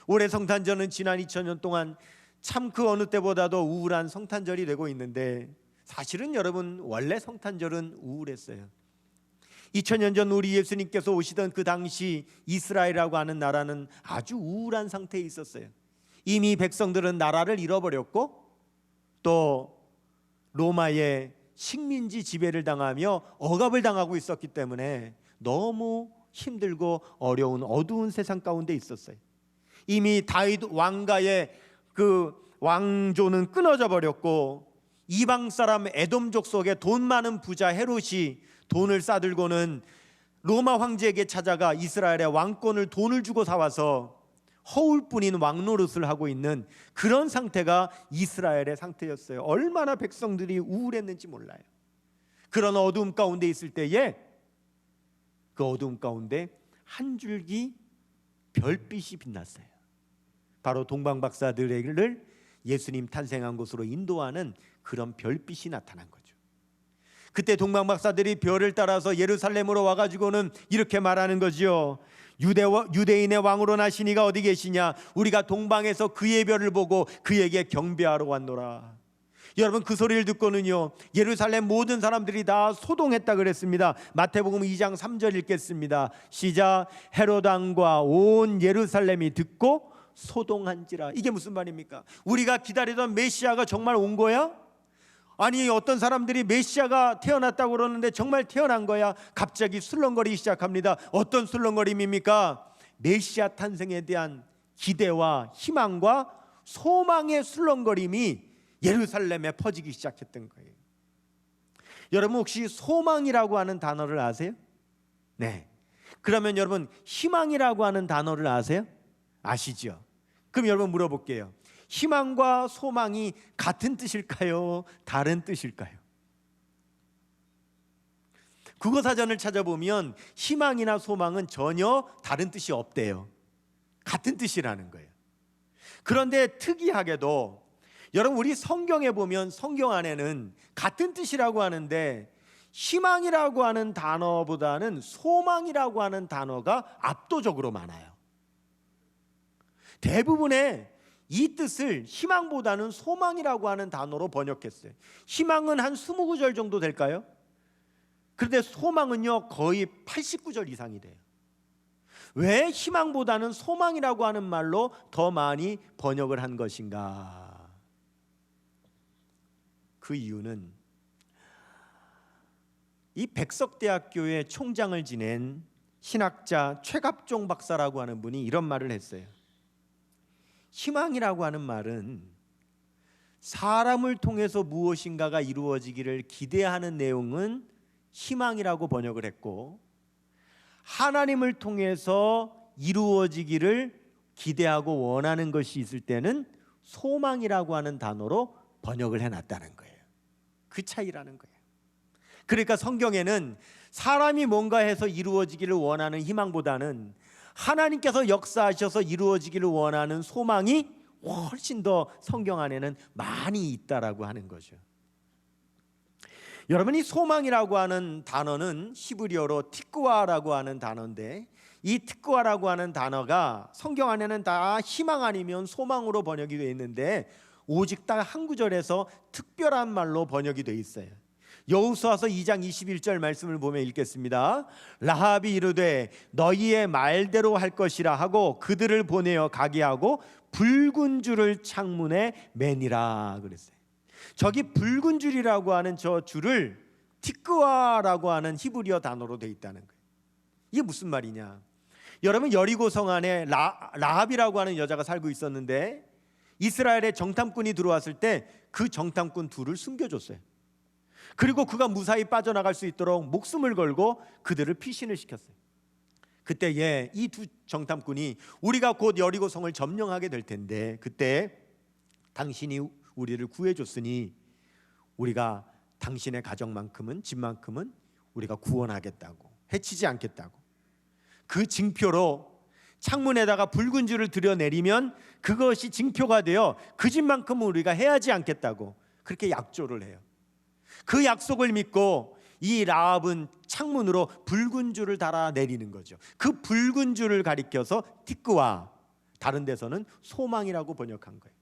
올해 성탄절은 지난 2000년 동안 참 그 어느 때보다도 우울한 성탄절이 되고 있는데, 사실은 여러분 원래 성탄절은 우울했어요. 2000년 전 우리 예수님께서 오시던 그 당시 이스라엘이라고 하는 나라는 아주 우울한 상태에 있었어요. 이미 백성들은 나라를 잃어버렸고 또 로마의 식민지 지배를 당하며 억압을 당하고 있었기 때문에 너무 힘들고 어려운 어두운 세상 가운데 있었어요. 이미 다윗 왕가의 그 왕조는 끊어져 버렸고, 이방 사람 에돔족 속에 돈 많은 부자 헤롯이 돈을 싸들고는 로마 황제에게 찾아가 이스라엘의 왕권을 돈을 주고 사와서 허울뿐인 왕노릇을 하고 있는 그런 상태가 이스라엘의 상태였어요. 얼마나 백성들이 우울했는지 몰라요. 그런 어두움 가운데 있을 때에 그 어두움 가운데 한 줄기 별빛이 빛났어요. 바로 동방박사들을 예수님 탄생한 곳으로 인도하는 그런 별빛이 나타난 거죠. 그때 동방박사들이 별을 따라서 예루살렘으로 와가지고는 이렇게 말하는 거지요. 유대인의 왕으로 나신 이가 어디 계시냐? 우리가 동방에서 그의 별을 보고 그에게 경배하러 왔노라. 여러분, 그 소리를 듣고는요, 예루살렘 모든 사람들이 다 소동했다 그랬습니다. 마태복음 2장 3절 읽겠습니다. 시작. 헤롯 왕과 온 예루살렘이 듣고 소동한지라. 이게 무슨 말입니까? 우리가 기다리던 메시아가 정말 온 거야? 아니, 어떤 사람들이 메시아가 태어났다고 그러는데 정말 태어난 거야? 갑자기 술렁거리기 시작합니다. 어떤 술렁거림입니까? 메시아 탄생에 대한 기대와 희망과 소망의 술렁거림이 예루살렘에 퍼지기 시작했던 거예요. 여러분, 혹시 소망이라고 하는 단어를 아세요? 네. 그러면 여러분, 희망이라고 하는 단어를 아세요? 아시죠? 그럼 여러분 물어볼게요. 희망과 소망이 같은 뜻일까요? 다른 뜻일까요? 국어사전을 찾아보면 희망이나 소망은 전혀 다른 뜻이 없대요. 같은 뜻이라는 거예요. 그런데 특이하게도 여러분, 우리 성경에 보면 성경 안에는 같은 뜻이라고 하는데 희망이라고 하는 단어보다는 소망이라고 하는 단어가 압도적으로 많아요. 대부분의 이 뜻을 희망보다는 소망이라고 하는 단어로 번역했어요. 희망은 한 20구절 정도 될까요? 그런데 소망은요 거의 89절 이상이 돼요. 왜 희망보다는 소망이라고 하는 말로 더 많이 번역을 한 것인가? 그 이유는 이 백석대학교의 총장을 지낸 신학자 최갑종 박사라고 하는 분이 이런 말을 했어요. 희망이라고 하는 말은 사람을 통해서 무엇인가가 이루어지기를 기대하는 내용은 희망이라고 번역을 했고, 하나님을 통해서 이루어지기를 기대하고 원하는 것이 있을 때는 소망이라고 하는 단어로 번역을 해놨다는 거예요. 그 차이라는 거예요. 그러니까 성경에는 사람이 뭔가 해서 이루어지기를 원하는 희망보다는 하나님께서 역사하셔서 이루어지기를 원하는 소망이 훨씬 더 성경 안에는 많이 있다라고 하는 거죠. 여러분이 소망이라고 하는 단어는 히브리어로 티크와라고 하는 단어인데, 이 티크와라고 하는 단어가 성경 안에는 다 희망 아니면 소망으로 번역이 되어 있는데 오직 딱 한 구절에서 특별한 말로 번역이 되어 있어요. 여호수아서 2장 21절 말씀을 보면 읽겠습니다. 라합이 이르되 너희의 말대로 할 것이라 하고 그들을 보내어 가게 하고 붉은 줄을 창문에 매니라 그랬어요. 저기 붉은 줄이라고 하는 저 줄을 티크와라고 하는 히브리어 단어로 되어 있다는 거예요. 이게 무슨 말이냐? 여러분, 여리고 성 안에 라합이라고 하는 여자가 살고 있었는데 이스라엘의 정탐꾼이 들어왔을 때 그 정탐꾼 둘을 숨겨줬어요. 그리고 그가 무사히 빠져나갈 수 있도록 목숨을 걸고 그들을 피신을 시켰어요. 그때에 이 두 정탐꾼이 우리가 곧 여리고 성을 점령하게 될 텐데 그때 당신이 우리를 구해줬으니 우리가 당신의 가정만큼은 집만큼은 우리가 구원하겠다고, 해치지 않겠다고, 그 징표로 창문에다가 붉은 줄을 들여내리면 그것이 징표가 되어 그 집만큼은 우리가 해하지 않겠다고 그렇게 약조를 해요. 그 약속을 믿고 이 라합은 창문으로 붉은 줄을 달아 내리는 거죠. 그 붉은 줄을 가리켜서 티크와, 다른 데서는 소망이라고 번역한 거예요.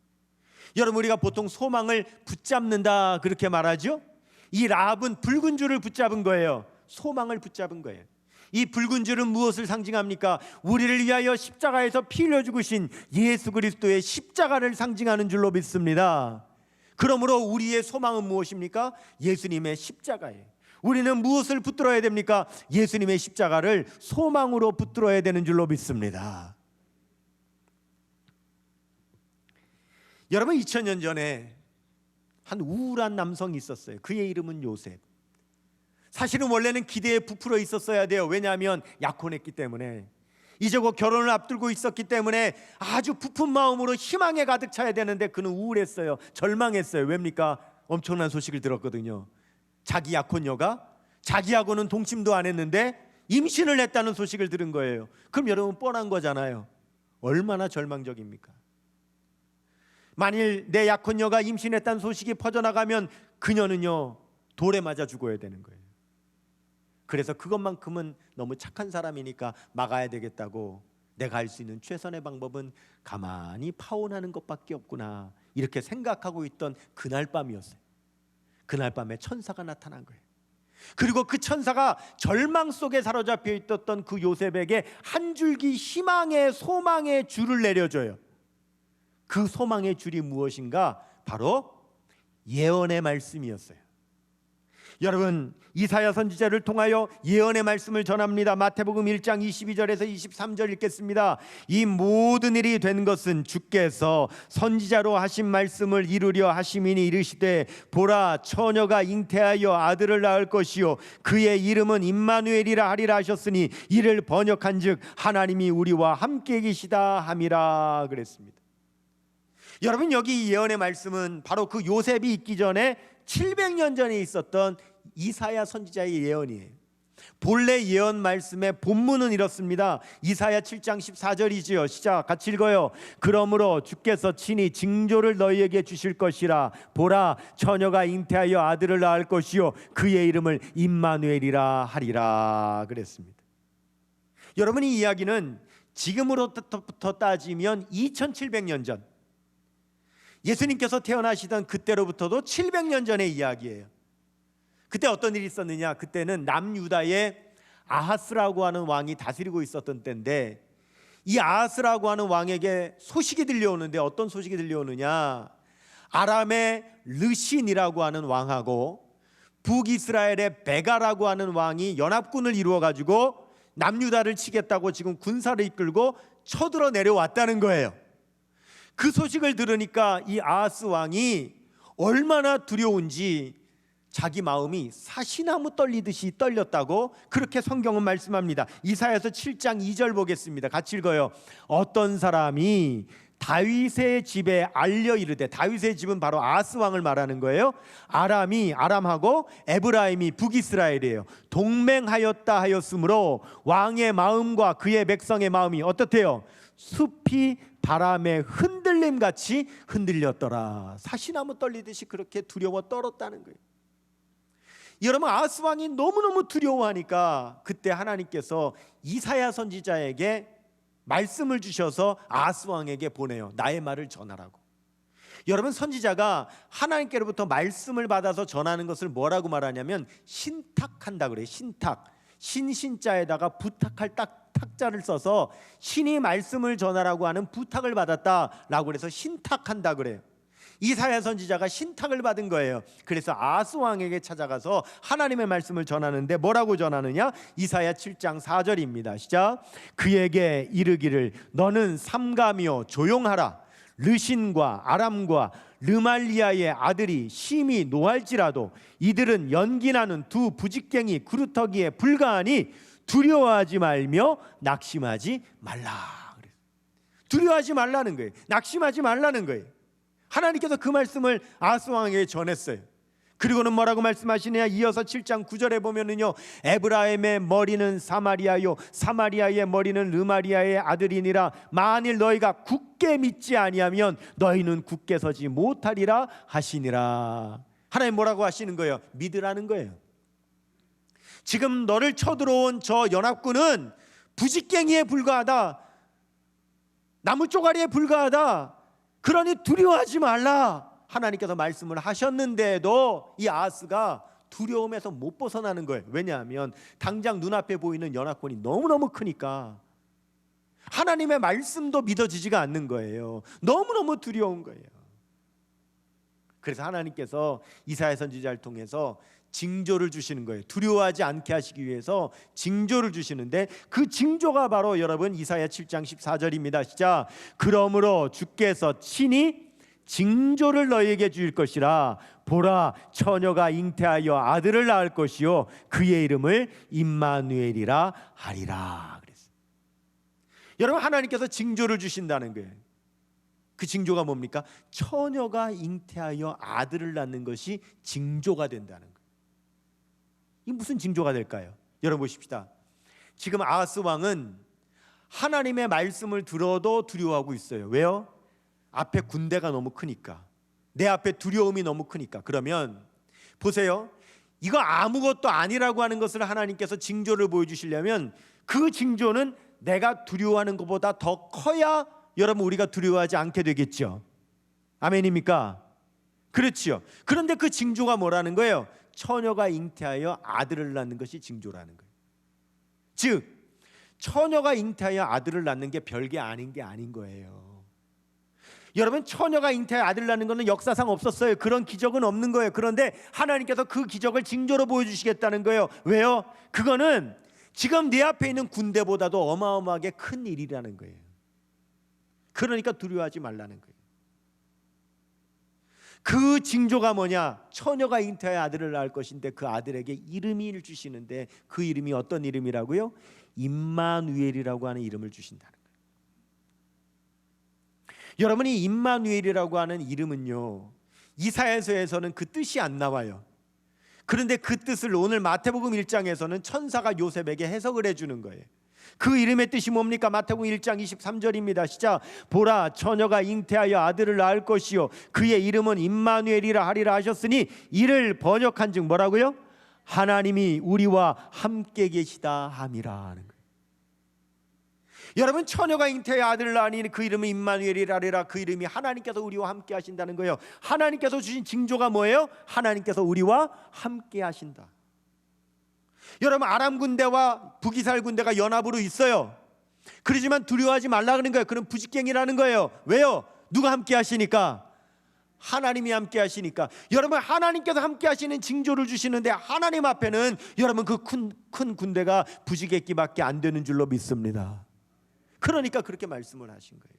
여러분, 우리가 보통 소망을 붙잡는다 그렇게 말하죠. 이 라합은 붉은 줄을 붙잡은 거예요. 소망을 붙잡은 거예요. 이 붉은 줄은 무엇을 상징합니까? 우리를 위하여 십자가에서 피 흘려 죽으신 예수 그리스도의 십자가를 상징하는 줄로 믿습니다. 그러므로 우리의 소망은 무엇입니까? 예수님의 십자가예요. 우리는 무엇을 붙들어야 됩니까? 예수님의 십자가를 소망으로 붙들어야 되는 줄로 믿습니다. 여러분, 2000년 전에 한 우울한 남성이 있었어요. 그의 이름은 요셉. 사실은 원래는 기대에 부풀어 있었어야 돼요. 왜냐하면 약혼했기 때문에, 이제 곧 결혼을 앞두고 있었기 때문에 아주 부푼 마음으로 희망에 가득 차야 되는데 그는 우울했어요. 절망했어요. 왜입니까? 엄청난 소식을 들었거든요. 자기 약혼녀가 자기하고는 동침도 안 했는데 임신을 했다는 소식을 들은 거예요. 그럼 여러분, 뻔한 거잖아요. 얼마나 절망적입니까? 만일 내 약혼녀가 임신했다는 소식이 퍼져나가면 그녀는요, 돌에 맞아 죽어야 되는 거예요. 그래서 그것만큼은 너무 착한 사람이니까 막아야 되겠다고, 내가 할 수 있는 최선의 방법은 가만히 파혼하는 것밖에 없구나, 이렇게 생각하고 있던 그날 밤이었어요. 그날 밤에 천사가 나타난 거예요. 그리고 그 천사가 절망 속에 사로잡혀 있었던 그 요셉에게 한 줄기 희망의, 소망의 줄을 내려줘요. 그 소망의 줄이 무엇인가? 바로 예언의 말씀이었어요. 여러분, 이사야 선지자를 통하여 예언의 말씀을 전합니다. 마태복음 1장 22절에서 23절 읽겠습니다. 이 모든 일이 된 것은 주께서 선지자로 하신 말씀을 이루려 하심이니, 이르시되 보라, 처녀가 잉태하여 아들을 낳을 것이요 그의 이름은 임마누엘이라 하리라 하셨으니, 이를 번역한즉 하나님이 우리와 함께 계시다 함이라 그랬습니다. 여러분, 여기 예언의 말씀은 바로 그 요셉이 있기 전에 700년 전에 있었던 이사야 선지자의 예언이에요. 본래 예언 말씀의 본문은 이렇습니다. 이사야 7장 14절이지요. 시작, 같이 읽어요. 그러므로 주께서 친히 징조를 너희에게 주실 것이라. 보라, 처녀가 잉태하여 아들을 낳을 것이요 그의 이름을 임마누엘이라 하리라 그랬습니다. 여러분, 이 이야기는 지금으로부터 따지면 2700년 전, 예수님께서 태어나시던 그때로부터도 700년 전의 이야기예요. 그때 어떤 일이 있었느냐? 그때는 남유다의 아하스라고 하는 왕이 다스리고 있었던 때인데, 이 아하스라고 하는 왕에게 소식이 들려오는데, 어떤 소식이 들려오느냐? 아람의 르신이라고 하는 왕하고 북이스라엘의 베가라고 하는 왕이 연합군을 이루어 가지고 남유다를 치겠다고 지금 군사를 이끌고 쳐들어 내려왔다는 거예요. 그 소식을 들으니까 이 아하스 왕이 얼마나 두려운지 자기 마음이 사시나무 떨리듯이 떨렸다고 그렇게 성경은 말씀합니다. 이사야서 7장 2절 보겠습니다. 같이 읽어요. 어떤 사람이 다윗의 집에 알려 이르되, 다윗의 집은 바로 아하스 왕을 말하는 거예요. 아람하고 에브라임이 북이스라엘이에요. 동맹하였다 하였으므로 왕의 마음과 그의 백성의 마음이 어떻대요? 숲이 바람의 흔들림같이 흔들렸더라. 사시나무 떨리듯이 그렇게 두려워 떨었다는 거예요. 여러분, 아하스 왕이 너무너무 두려워하니까 그때 하나님께서 이사야 선지자에게 말씀을 주셔서 아하스 왕에게 보내요. 나의 말을 전하라고. 여러분, 선지자가 하나님께로부터 말씀을 받아서 전하는 것을 뭐라고 말하냐면 신탁한다 그래요. 신탁. 신자에다가 부탁할 탁자를 써서 신이 말씀을 전하라고 하는 부탁을 받았다라고 해서 신탁한다 그래요. 이사야 선지자가 신탁을 받은 거예요. 그래서 아하스 왕에게 찾아가서 하나님의 말씀을 전하는데 뭐라고 전하느냐? 이사야 7장 4절입니다. 시작. 그에게 이르기를 너는 삼가며 조용하라. 르신과 아람과 르말리아의 아들이 심히 노할지라도 이들은 연기나는 두 부직갱이 그루터기에 불과하니 두려워하지 말며 낙심하지 말라. 두려워하지 말라는 거예요. 낙심하지 말라는 거예요. 하나님께서 그 말씀을 아하스 왕에게 전했어요. 그리고는 뭐라고 말씀하시느냐? 이어서 7장 9절에 보면은요, 에브라임의 머리는 사마리아요 사마리아의 머리는 르마리아의 아들이니라. 만일 너희가 굳게 믿지 아니하면 너희는 굳게 서지 못하리라 하시니라. 하나님 뭐라고 하시는 거예요? 믿으라는 거예요. 지금 너를 쳐들어온 저 연합군은 부직갱이에 불과하다. 나무 쪼가리에 불과하다. 그러니 두려워하지 말라. 하나님께서 말씀을 하셨는데도 이 아하스가 두려움에서 못 벗어나는 거예요. 왜냐하면 당장 눈앞에 보이는 연합군이 너무너무 크니까 하나님의 말씀도 믿어지지가 않는 거예요. 너무너무 두려운 거예요. 그래서 하나님께서 이사야 선지자를 통해서 징조를 주시는 거예요. 두려워하지 않게 하시기 위해서 징조를 주시는데 그 징조가 바로 여러분 이사야 7장 14절입니다. 시작. 그러므로 주께서 친히 징조를 너희에게 주실 것이라. 보라, 처녀가 잉태하여 아들을 낳을 것이요 그의 이름을 임마누엘이라 하리라. 그랬어요. 여러분, 하나님께서 징조를 주신다는 거예요. 그 징조가 뭡니까? 처녀가 잉태하여 아들을 낳는 것이 징조가 된다는 거예요. 이 무슨 징조가 될까요? 여러분 보십시다. 지금 아하스 왕은 하나님의 말씀을 들어도 두려워하고 있어요. 왜요? 앞에 군대가 너무 크니까. 내 앞에 두려움이 너무 크니까. 그러면 보세요. 이거 아무것도 아니라고 하는 것을 하나님께서 징조를 보여주시려면 그 징조는 내가 두려워하는 것보다 더 커야 여러분 우리가 두려워하지 않게 되겠죠. 아멘입니까? 그렇지요. 그런데 그 징조가 뭐라는 거예요? 처녀가 잉태하여 아들을 낳는 것이 징조라는 거예요. 즉 처녀가 잉태하여 아들을 낳는 게 별게 아닌 게 아닌 거예요. 여러분, 처녀가 잉태하여 아들을 낳는 것은 역사상 없었어요. 그런 기적은 없는 거예요. 그런데 하나님께서 그 기적을 징조로 보여주시겠다는 거예요. 왜요? 그거는 지금 내 앞에 있는 군대보다도 어마어마하게 큰 일이라는 거예요. 그러니까 두려워하지 말라는 거예요. 그 징조가 뭐냐? 처녀가 잉태하여 아들을 낳을 것인데 그 아들에게 이름을 주시는데 그 이름이 어떤 이름이라고요? 임마누엘이라고 하는 이름을 주신다는 거예요. 여러분이 임마누엘이라고 하는 이름은요, 이사야서에서는 그 뜻이 안 나와요. 그런데 그 뜻을 오늘 마태복음 1장에서는 천사가 요셉에게 해석을 해주는 거예요. 그 이름의 뜻이 뭡니까? 마태복음 1장 23절입니다. 시작. 보라, 처녀가 잉태하여 아들을 낳을 것이요 그의 이름은 임마누엘이라 하리라 하셨으니 이를 번역한 즉 뭐라고요? 하나님이 우리와 함께 계시다 함이라 하는 거예요. 여러분, 처녀가 잉태하여 아들을 낳으니 그 이름은 임마누엘이라 하리라. 그 이름이 하나님께서 우리와 함께 하신다는 거예요. 하나님께서 주신 징조가 뭐예요? 하나님께서 우리와 함께 하신다. 여러분, 아람 군대와 북이스라엘 군대가 연합으로 있어요. 그러지만 두려워하지 말라 그런 거예요. 그럼 부직갱이라는 거예요. 왜요? 누가 함께 하시니까? 하나님이 함께 하시니까. 여러분, 하나님께서 함께 하시는 징조를 주시는데 하나님 앞에는 여러분 그 큰 군대가 부지객기밖에 안 되는 줄로 믿습니다. 그러니까 그렇게 말씀을 하신 거예요.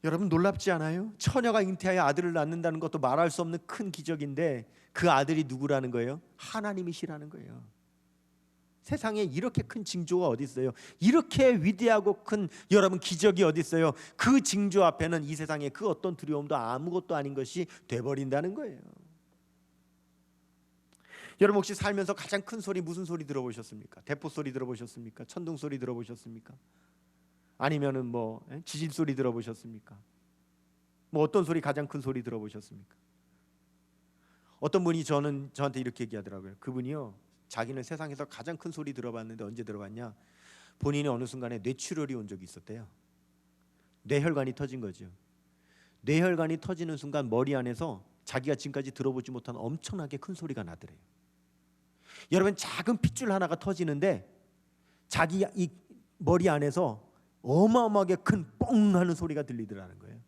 여러분, 놀랍지 않아요? 처녀가 잉태하여 아들을 낳는다는 것도 말할 수 없는 큰 기적인데 그 아들이 누구라는 거예요? 하나님이시라는 거예요. 세상에 이렇게 큰 징조가 어디 있어요? 이렇게 위대하고 큰 여러분 기적이 어디 있어요? 그 징조 앞에는 이 세상에 그 어떤 두려움도 아무것도 아닌 것이 돼버린다는 거예요. 여러분, 혹시 살면서 가장 큰 소리 무슨 소리 들어보셨습니까? 대포 소리 들어보셨습니까? 천둥 소리 들어보셨습니까? 아니면은 뭐 지진 소리 들어보셨습니까? 뭐 어떤 소리 가장 큰 소리 들어보셨습니까? 어떤 분이 저한테 이렇게 얘기하더라고요. 그분이요, 자기는 세상에서 가장 큰 소리 들어봤는데 언제 들어봤냐? 본인이 어느 순간에 뇌출혈이 온 적이 있었대요. 뇌혈관이 터진 거죠. 뇌혈관이 터지는 순간 머리 안에서 자기가 지금까지 들어보지 못한 엄청나게 큰 소리가 나더래요. 여러분, 작은 핏줄 하나가 터지는데 자기 이 머리 안에서 어마어마하게 큰 뻥 하는 소리가 들리더라는 거예요.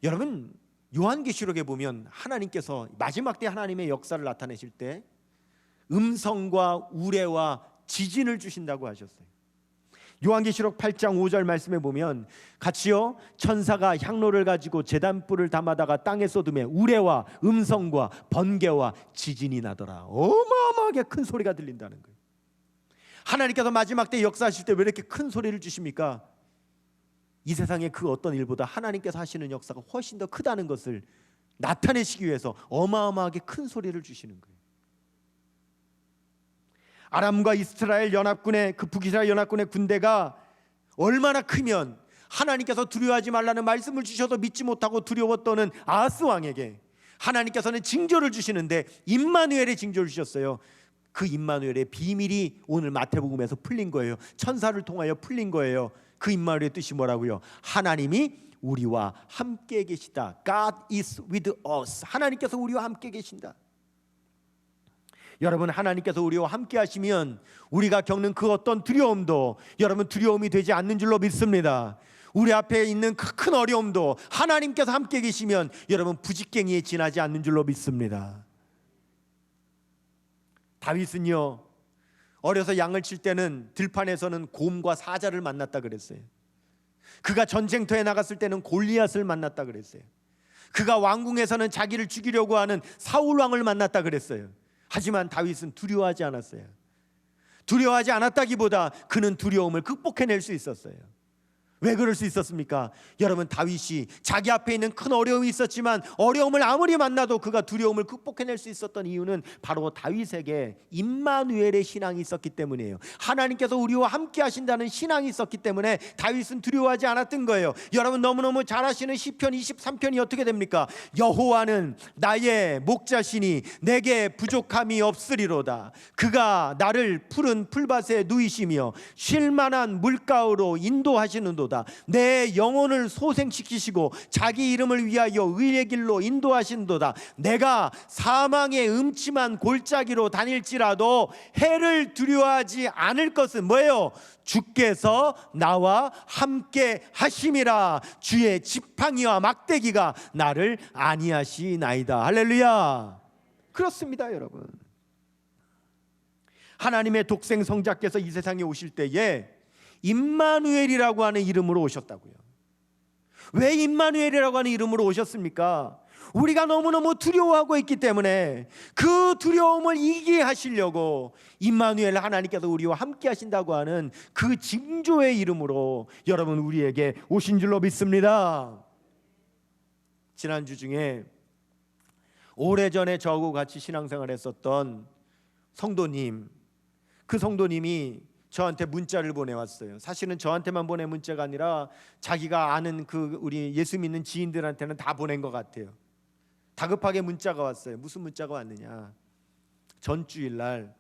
여러분, 요한계시록에 보면 하나님께서 마지막 때 하나님의 역사를 나타내실 때 음성과 우레와 지진을 주신다고 하셨어요. 요한계시록 8장 5절 말씀에 보면 같이요, 천사가 향로를 가지고 제단불을 담아다가 땅에 쏟음에 우레와 음성과 번개와 지진이 나더라. 어마어마하게 큰 소리가 들린다는 거예요. 하나님께서 마지막 때 역사하실 때 왜 이렇게 큰 소리를 주십니까? 이 세상의 그 어떤 일보다 하나님께서 하시는 역사가 훨씬 더 크다는 것을 나타내시기 위해서 어마어마하게 큰 소리를 주시는 거예요. 아람과 이스라엘 연합군의 그 북이스라엘 연합군의 군대가 얼마나 크면 하나님께서 두려워하지 말라는 말씀을 주셔도 믿지 못하고 두려웠던 아하스 왕에게 하나님께서는 징조를 주시는데 임마누엘의 징조를 주셨어요. 그 임마누엘의 비밀이 오늘 마태복음에서 풀린 거예요. 천사를 통하여 풀린 거예요. 그 임마누엘의 뜻이 뭐라고요? 하나님이 우리와 함께 계시다. God is with us. 하나님께서 우리와 함께 계신다. 여러분, 하나님께서 우리와 함께 하시면 우리가 겪는 그 어떤 두려움도 여러분 두려움이 되지 않는 줄로 믿습니다. 우리 앞에 있는 큰 어려움도 하나님께서 함께 계시면 여러분 부직갱이에 지나지 않는 줄로 믿습니다. 다윗은요, 어려서 양을 칠 때는 들판에서는 곰과 사자를 만났다 그랬어요. 그가 전쟁터에 나갔을 때는 골리앗을 만났다 그랬어요. 그가 왕궁에서는 자기를 죽이려고 하는 사울 왕을 만났다 그랬어요. 하지만 다윗은 두려워하지 않았어요. 두려워하지 않았다기보다 그는 두려움을 극복해낼 수 있었어요. 왜 그럴 수 있었습니까? 여러분, 다윗이 자기 앞에 있는 큰 어려움이 있었지만 어려움을 아무리 만나도 그가 두려움을 극복해낼 수 있었던 이유는 바로 다윗에게 임마누엘의 신앙이 있었기 때문이에요. 하나님께서 우리와 함께 하신다는 신앙이 있었기 때문에 다윗은 두려워하지 않았던 거예요. 여러분, 너무너무 잘 아시는 시편 23편이 어떻게 됩니까? 여호와는 나의 목자시니 내게 부족함이 없으리로다. 그가 나를 푸른 풀밭에 누이시며 쉴만한 물가로 인도하시는도다. 내 영혼을 소생시키시고 자기 이름을 위하여 의의 길로 인도하신도다. 내가 사망의 음침한 골짜기로 다닐지라도 해를 두려워하지 않을 것은 뭐예요? 주께서 나와 함께 하심이라. 주의 지팡이와 막대기가 나를 안위하시나이다. 할렐루야. 그렇습니다, 여러분. 하나님의 독생 성자께서 이 세상에 오실 때에 임마누엘이라고 하는 이름으로 오셨다고요. 왜 임마누엘이라고 하는 이름으로 오셨습니까? 우리가 너무너무 두려워하고 있기 때문에 그 두려움을 이기게 하시려고 임마누엘, 하나님께서 우리와 함께 하신다고 하는 그 징조의 이름으로 여러분 우리에게 오신 줄로 믿습니다. 지난주 중에 오래전에 저하고 같이 신앙생활 했었던 성도님, 그 성도님이 저한테 문자를 보내왔어요. 사실은 저한테만 보낸 문자가 아니라 자기가 아는 그 우리 예수 믿는 지인들한테는 다 보낸 것 같아요. 다급하게 문자가 왔어요. 무슨 문자가 왔느냐, 전주일날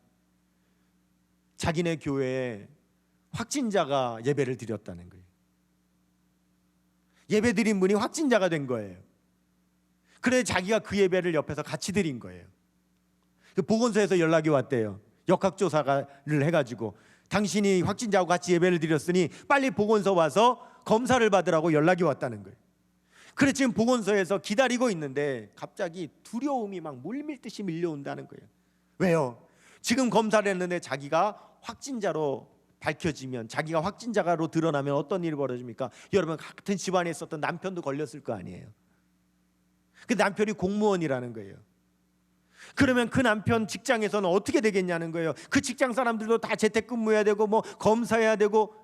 자기네 교회에 확진자가 예배를 드렸다는 거예요. 예배 드린 분이 확진자가 된 거예요. 그래서 자기가 그 예배를 옆에서 같이 드린 거예요. 그 보건소에서 연락이 왔대요. 역학조사를 해가지고 당신이 확진자하고 같이 예배를 드렸으니 빨리 보건소 와서 검사를 받으라고 연락이 왔다는 거예요. 그래 지금 보건소에서 기다리고 있는데 갑자기 두려움이 막 물밀듯이 밀려온다는 거예요. 왜요? 지금 검사를 했는데 자기가 확진자로 밝혀지면, 자기가 확진자로 드러나면 어떤 일이 벌어집니까? 여러분, 같은 집안에 있었던 남편도 걸렸을 거 아니에요. 그 남편이 공무원이라는 거예요. 그러면 그 남편 직장에서는 어떻게 되겠냐는 거예요. 그 직장 사람들도 다 재택근무해야 되고 뭐 검사해야 되고,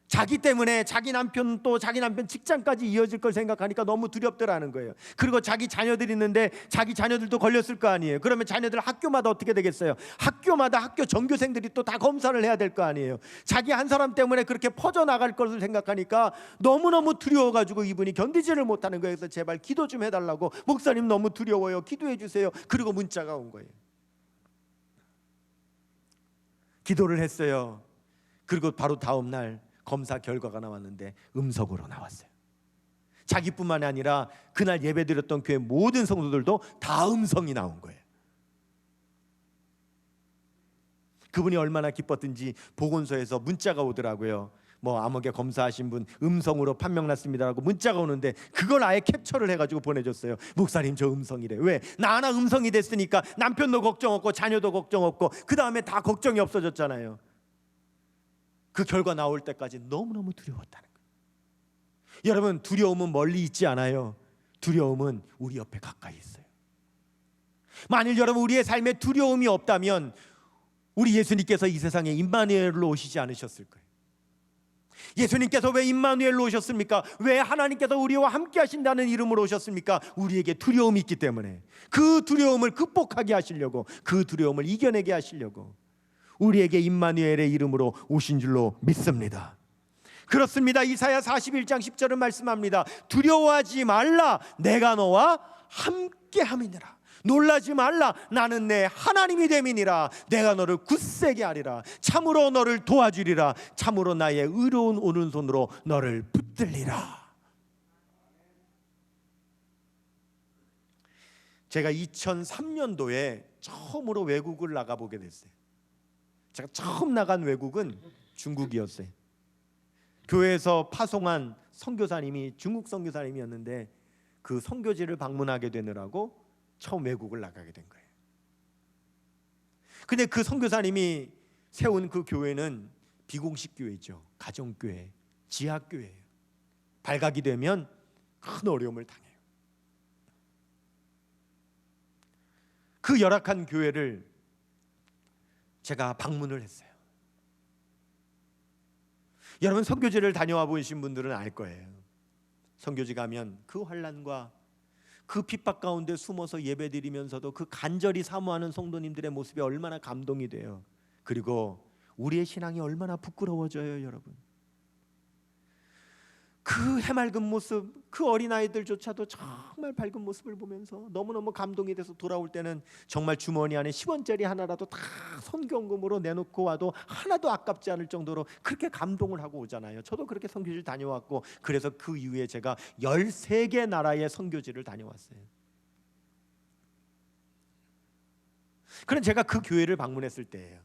자기 때문에 자기 남편 또 자기 남편 직장까지 이어질 걸 생각하니까 너무 두렵더라는 거예요. 그리고 자기 자녀들 있는데 자기 자녀들도 걸렸을 거 아니에요. 그러면 자녀들 학교마다 어떻게 되겠어요? 학교마다 학교 전교생들이 또 다 검사를 해야 될 거 아니에요. 자기 한 사람 때문에 그렇게 퍼져나갈 것을 생각하니까 너무너무 두려워가지고 이분이 견디지를 못하는 거예요. 그래서 제발 기도 좀 해달라고, 목사님 너무 두려워요, 기도해 주세요. 그리고 문자가 온 거예요. 기도를 했어요. 그리고 바로 다음 날 검사 결과가 나왔는데 음성으로 나왔어요. 자기뿐만 아니라 그날 예배드렸던 교회 모든 성도들도 다 음성이 나온 거예요. 그분이 얼마나 기뻤든지 보건소에서 문자가 오더라고요. 뭐 아무개 검사하신 분 음성으로 판명났습니다라고 문자가 오는데 그걸 아예 캡처를 해가지고 보내줬어요. 목사님 저 음성이래. 왜? 나 하나 음성이 됐으니까 남편도 걱정 없고 자녀도 걱정 없고 그 다음에 다 걱정이 없어졌잖아요. 그 결과 나올 때까지 너무너무 두려웠다는 거예요. 여러분, 두려움은 멀리 있지 않아요. 두려움은 우리 옆에 가까이 있어요. 만일 여러분 우리의 삶에 두려움이 없다면 우리 예수님께서 이 세상에 임마누엘로 오시지 않으셨을 거예요. 예수님께서 왜 임마누엘로 오셨습니까? 왜 하나님께서 우리와 함께 하신다는 이름으로 오셨습니까? 우리에게 두려움이 있기 때문에, 그 두려움을 극복하게 하시려고, 그 두려움을 이겨내게 하시려고 우리에게 임마누엘의 이름으로 오신 줄로 믿습니다. 그렇습니다. 이사야 41장 10절은 말씀합니다. 두려워하지 말라, 내가 너와 함께 함이니라. 놀라지 말라. 나는 내 하나님이 됨이니라. 내가 너를 굳세게 하리라. 참으로 너를 도와주리라. 참으로 나의 의로운 오른손으로 너를 붙들리라. 제가 2003년도에 처음으로 외국을 나가보게 됐어요. 제가 처음 나간 외국은 중국이었어요. 교회에서 파송한 선교사님이 중국 선교사님이었는데 그 선교지를 방문하게 되느라고 처음 외국을 나가게 된 거예요. 근데 그 선교사님이 세운 그 교회는 비공식 교회죠. 가정교회, 지하교회예요. 발각이 되면 큰 어려움을 당해요. 그 열악한 교회를 제가 방문을 했어요. 여러분, 선교지를 다녀와 보신 분들은 알 거예요. 선교지 가면 그 환난과 그 핍박 가운데 숨어서 예배드리면서도 그 간절히 사모하는 성도님들의 모습이 얼마나 감동이 돼요. 그리고 우리의 신앙이 얼마나 부끄러워져요, 여러분. 그 해맑은 모습, 그 어린아이들조차도 정말 밝은 모습을 보면서 너무너무 감동이 돼서 돌아올 때는 정말 주머니 안에 10원짜리 하나라도 다 선교금으로 내놓고 와도 하나도 아깝지 않을 정도로 그렇게 감동을 하고 오잖아요. 저도 그렇게 선교지를 다녀왔고, 그래서 그 이후에 제가 13개 나라의 선교지를 다녀왔어요. 그럼 제가 그 교회를 방문했을 때예요.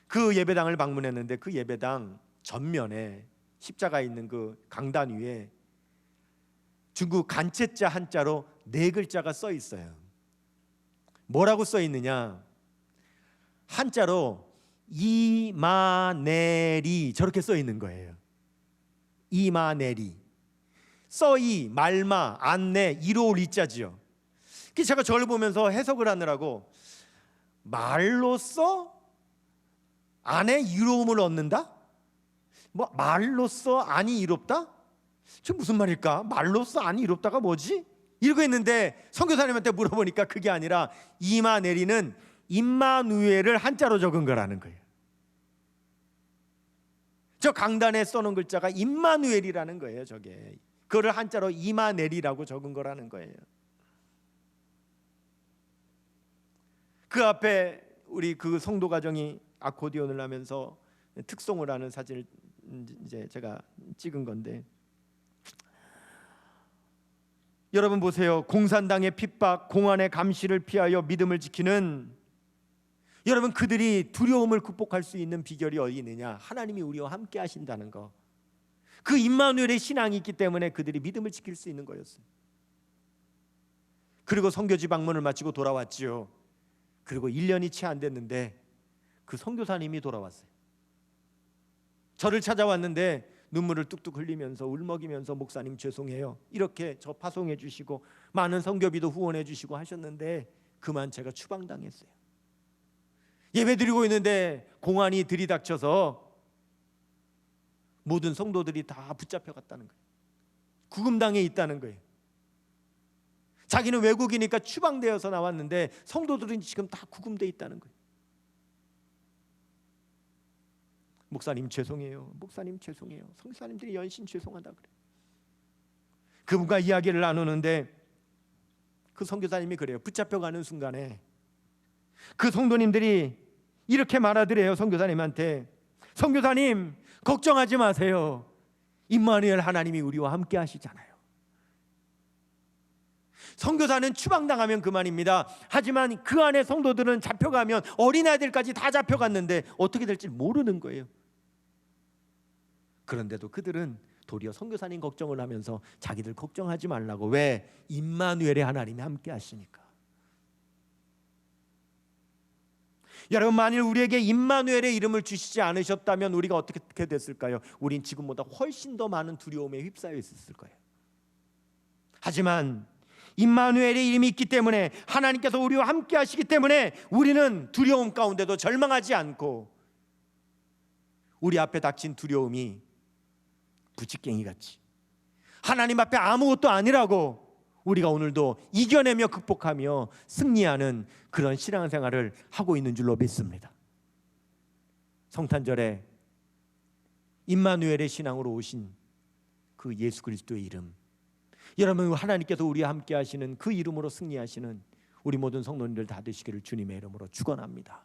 그 예배당을 방문했는데 그 예배당 전면에 십자가 있는 그 강단 위에 중국 간체자 한자로 4글자가 써 있어요. 뭐라고 써 있느냐? 한자로 이마네리, 저렇게 써 있는 거예요. 이마네리. 써이, 말마, 안내, 이로 리자지요. 제가 저를 보면서 해석을 하느라고, 말로써 안에 이로움을 얻는다? 뭐 말로써 안이 이롭다? 저 무슨 말일까? 말로써 안이 이롭다가 뭐지? 이러고 있는데 선교사님한테 물어보니까 그게 아니라 이마네리는 임마누엘을 한자로 적은 거라는 거예요. 저 강단에 써놓은 글자가 임마누엘이라는 거예요. 저게 그거를 한자로 이마네리라고 적은 거라는 거예요. 그 앞에 우리 그 성도 가정이 아코디언을 하면서 특송을 하는 사진을 이제 제가 찍은 건데, 여러분 보세요. 공산당의 핍박, 공안의 감시를 피하여 믿음을 지키는, 여러분 그들이 두려움을 극복할 수 있는 비결이 어디 있느냐? 하나님이 우리와 함께 하신다는 거. 그 임마누엘의 신앙이 있기 때문에 그들이 믿음을 지킬 수 있는 거였어요. 그리고 선교지 방문을 마치고 돌아왔지요. 그리고 1년이 채 안 됐는데 그 선교사님이 돌아왔어요. 저를 찾아왔는데 눈물을 뚝뚝 흘리면서 울먹이면서 목사님 죄송해요, 이렇게 저 파송해 주시고 많은 선교비도 후원해 주시고 하셨는데 그만 제가 추방당했어요. 예배드리고 있는데 공안이 들이닥쳐서 모든 성도들이 다 붙잡혀갔다는 거예요. 구금당에 있다는 거예요. 자기는 외국이니까 추방되어서 나왔는데 성도들은 지금 다 구금돼 있다는 거예요. 목사님 죄송해요, 목사님 죄송해요, 성사님들이 연신 죄송하다 그래. 그분과 이야기를 나누는데 그 선교사님이 그래요. 붙잡혀가는 순간에 그 성도님들이 이렇게 말하더래요. 선교사님한테, 선교사님 걱정하지 마세요, 임마누엘 하나님이 우리와 함께 하시잖아요. 선교사는 추방당하면 그만입니다. 하지만 그 안에 성도들은 잡혀가면 어린아이들까지 다 잡혀갔는데 어떻게 될지 모르는 거예요. 그런데도 그들은 도리어 선교사님 걱정을 하면서 자기들 걱정하지 말라고. 왜? 임마누엘의 하나님이 함께 하시니까. 여러분, 만일 우리에게 임마누엘의 이름을 주시지 않으셨다면 우리가 어떻게 됐을까요? 우린 지금보다 훨씬 더 많은 두려움에 휩싸여 있었을 거예요. 하지만 임마누엘의 이름이 있기 때문에, 하나님께서 우리와 함께 하시기 때문에 우리는 두려움 가운데도 절망하지 않고, 우리 앞에 닥친 두려움이 부치깽이같이 하나님 앞에 아무것도 아니라고 우리가 오늘도 이겨내며 극복하며 승리하는 그런 신앙생활을 하고 있는 줄로 믿습니다. 성탄절에 임마누엘의 신앙으로 오신 그 예수 그리스도의 이름, 여러분, 하나님께서 우리와 함께 하시는 그 이름으로 승리하시는 우리 모든 성도님들 다 되시기를 주님의 이름으로 축원합니다.